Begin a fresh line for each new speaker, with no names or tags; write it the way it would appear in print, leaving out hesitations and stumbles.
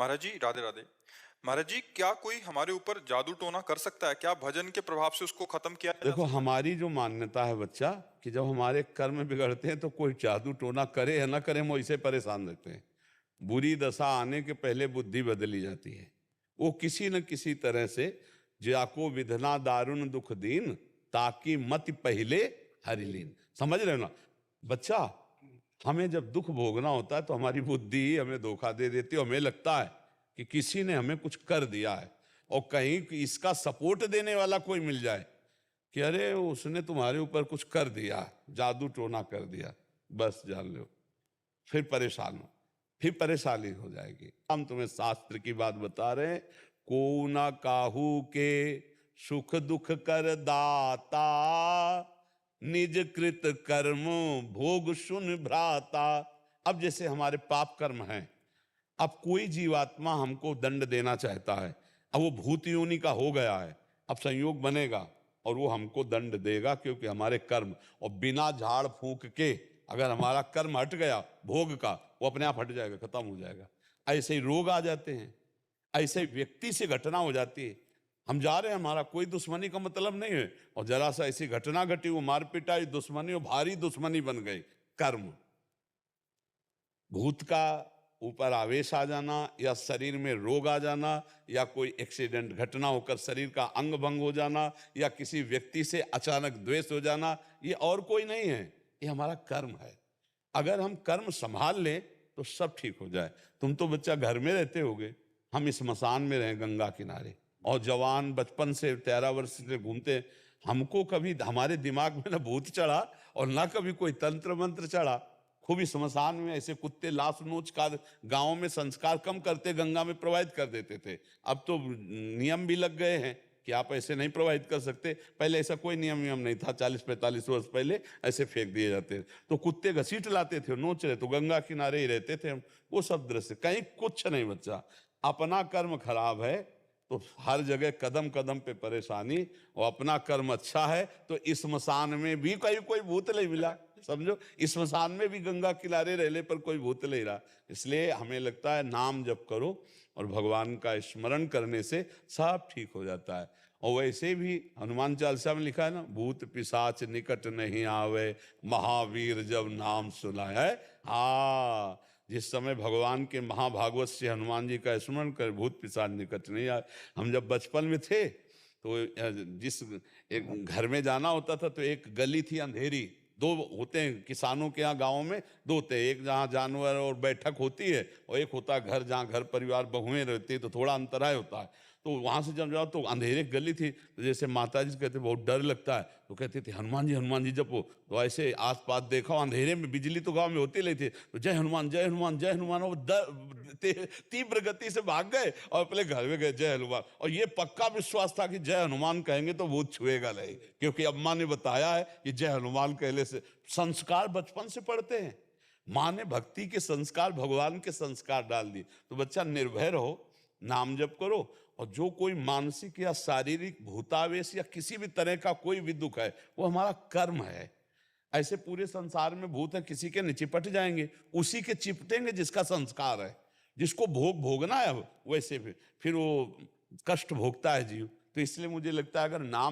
महाराज जी, राधे राधे। महाराज जी, क्या कोई हमारे ऊपर जादू टोना कर सकता है? क्या भजन के प्रभाव से उसको खत्म किया जा
देखो,
सकता है?
हमारी जो मान्यता है बच्चा, कि जब हमारे कर्म बिगड़ते हैं तो कोई जादू टोना करे या ना करे, हम वैसे परेशान रहते हैं। बुरी दशा आने के पहले बुद्धि बदली जाती है। वो किसी न किसी तरह से जाको विधना दारुण दुख दीन, ताकि मत पहले हरिलीन। समझ रहे हो ना बच्चा? हमें जब दुख भोगना होता है तो हमारी बुद्धि ही हमें धोखा दे देती है। हमें लगता है कि किसी ने हमें कुछ कर दिया है, और कहीं इसका सपोर्ट देने वाला कोई मिल जाए कि अरे उसने तुम्हारे ऊपर कुछ कर दिया, जादू टोना कर दिया, बस जान लो, फिर परेशान हो, फिर परेशानी हो जाएगी। हम तुम्हें शास्त्र की बात बता रहे हैं। को ना काहू के सुख दुख कर दाता, निज कृत कर्म भोग सुन भ्राता। अब जैसे हमारे पाप कर्म हैं, अब कोई जीवात्मा हमको दंड देना चाहता है, अब वो भूत योनि का हो गया है, अब संयोग बनेगा और वो हमको दंड देगा, क्योंकि हमारे कर्म, और बिना झाड़ फूंक के अगर हमारा कर्म हट गया भोग का, वो अपने आप हट जाएगा, खत्म हो जाएगा। ऐसे ही रोग आ जाते हैं, ऐसे व्यक्ति से घटना हो जाती है। हम जा रहे हैं, हमारा कोई दुश्मनी का मतलब नहीं है, और जरा सा ऐसी घटना घटी, वो मार पिटाई, दुश्मनी, वो भारी दुश्मनी बन गई। कर्म, भूत का ऊपर आवेश आ जाना, या शरीर में रोग आ जाना, या कोई एक्सीडेंट घटना होकर शरीर का अंग भंग हो जाना, या किसी व्यक्ति से अचानक द्वेष हो जाना, ये और कोई नहीं है, ये हमारा कर्म है। अगर हम कर्म संभाल लें तो सब ठीक हो जाए। तुम तो बच्चा घर में रहते होगे, हम इस स्मशान में रहे गंगा किनारे, और जवान बचपन से 13 वर्ष से घूमते, हमको कभी हमारे दिमाग में ना भूत चढ़ा और ना कभी कोई तंत्र मंत्र चढ़ा। खूब ही स्मशान में ऐसे कुत्ते लाश नोच का गाँव में संस्कार कम करते, गंगा में प्रवाहित कर देते थे। अब तो नियम भी लग गए हैं कि आप ऐसे नहीं प्रवाहित कर सकते। पहले ऐसा कोई नियम नहीं था, 40-45 वर्ष पहले ऐसे फेंक दिए जाते थे, तो कुत्ते घसीट लाते थे, नोच रहे तो गंगा किनारे ही रहते थे हम। वो सब दृश्य कहीं कुछ नहीं बच्चा। अपना कर्म खराब है तो हर जगह कदम कदम पे परेशानी, और अपना कर्म अच्छा है तो इस स्मशान में भी कहीं कोई भूत नहीं मिला। समझो, इस स्मशान में भी गंगा किनारे रहने पर कोई भूत नहीं रहा। इसलिए हमें लगता है नाम जप करो और भगवान का स्मरण करने से सब ठीक हो जाता है। और वैसे भी हनुमान चालीसा में लिखा है ना, भूत पिशाच निकट नहीं आवे, महावीर जब नाम सुनाए है। हाँ, जिस समय भगवान के महाभागवत से हनुमान जी का स्मरण कर, भूत पिशाच निकट नहीं आए। हम जब बचपन में थे तो जिस एक घर में जाना होता था तो एक गली थी अंधेरी, दो होते हैं किसानों के यहाँ गाँव में, दो होते हैं, एक जहाँ जानवर और बैठक होती है, और एक होता है घर, जहाँ घर परिवार बहुएं रहती है, तो थोड़ा अंतराय होता है। तो वहाँ से जब जाओ तो अंधेरे गली थी, तो जैसे माता जी कहते बहुत डर लगता है, तो कहते थे हनुमान जी जपो। तो ऐसे आस पास देखा, अंधेरे में बिजली तो गांव में होती नहीं थी, तो जय हनुमान जय हनुमान जय हनुमान, और तीव्र गति से भाग गए और अपने घर में गए, जय हनुमान। और ये पक्का विश्वास था कि जय हनुमान कहेंगे तो भूत छुएगा नहीं, क्योंकि अम्मा ने बताया है कि जय हनुमान कहने से संस्कार बचपन से पढ़ते हैं। माँ ने भक्ति के संस्कार, भगवान के संस्कार डाल दिए। तो बच्चा निर्भय रहो, नाम जप करो, और जो कोई मानसिक या शारीरिक भूतावेश या किसी भी तरह का कोई भी दुख है, वो हमारा कर्म है। ऐसे पूरे संसार में भूत है, किसी के नहीं चिपट जाएंगे, उसी के चिपटेंगे जिसका संस्कार है, जिसको भोगना है। वैसे फिर वो कष्ट भोगता है जीव। तो इसलिए मुझे लगता है अगर नाम